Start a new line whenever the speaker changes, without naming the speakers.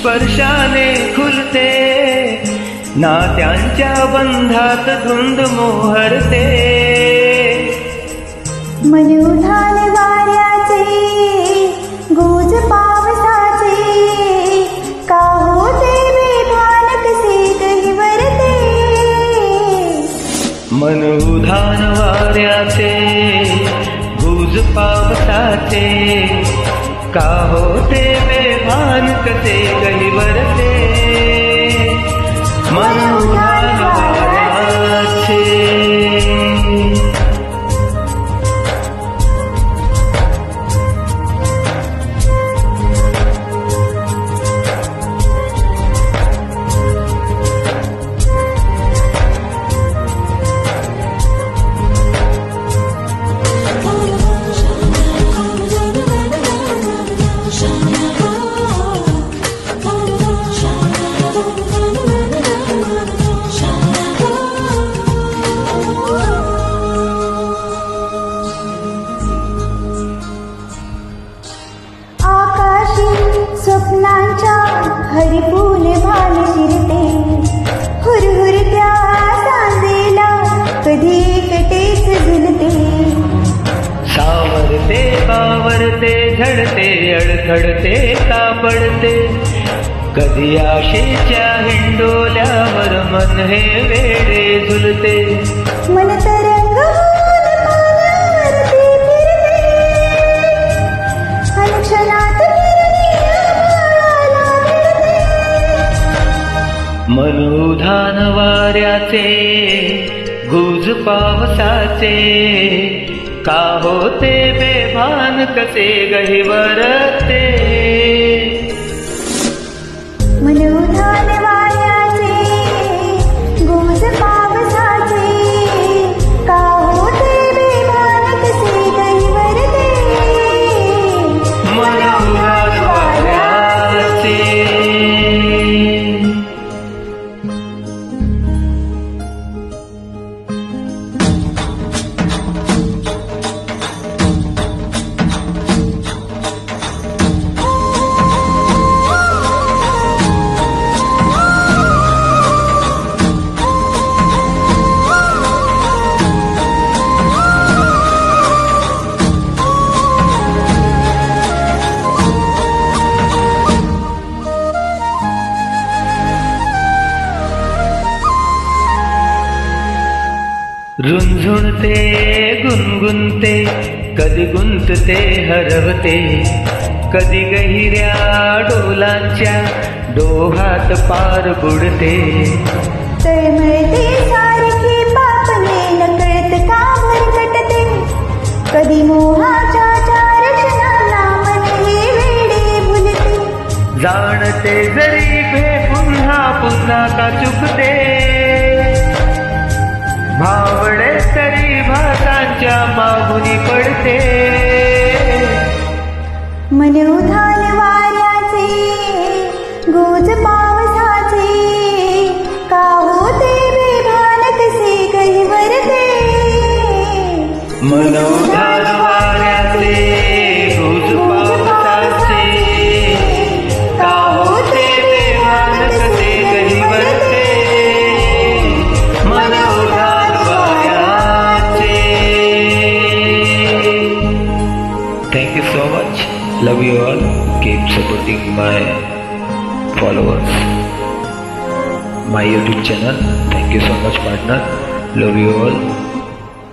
स्पर्शाने खुलते, नात्यांच्या बंधात धुंद मोहरते.
मनोधान वाऱ्याचे, गुज पावसाचे, का होते बेभान कसे गहिवरते.
मनोधान वाऱ्याचे, गुज पावसाचे, का होते बेभान कसे गहिवरते. मनोधान वाऱ्याचे.
स्वप्नांच्या हरिपूल भान शिरते, हुरहुरत्या सांजेला कधी एकटेच झुलते.
सावरते पावरते, झडते अडखडते तापडते, कधी आशेच्या हिंडोल्यावर मन हे वेडे झुलते.
मन तरंग होऊन पाण्यावरती फिरते, अनुक्षणात
मनोधान वाऱ्याचे, गुज पावसाचे, का होते बेभान कसे गहिवरते.
मनोधान वाऱ्याचे, गुज पावसाचे, का होते बेभान कसे गहिवरते.
मनोधान वाऱ्याचे. रुंझुणते गुणगुणते, कधी गुंतते हरवते, कधी गहिऱ्या डोलांच्या डोहात पार बुडते.
तळमळते सारखी पापले, नकळत का भरकटते, कधी मोहाच्या चार क्षणाला मन हे वेडे भुलते.
जाणते जरी भे पुन्हा पुन्हा का चुकते, भावडे तरी भातांच्या मागुनी पडते.
मनोधान वाऱ्याचे, गुज पावसाचे, का होते बेभान कसे गहिवरते.
मनोधान वाऱ्याचे, गुज पावसाचे, का होते बेभान कसे गहिवरते. मनोधान वाऱ्याचे. Thank you so much. Love you all. Keep supporting my followers, my YouTube channel. Thank you so much, partner. Love you all.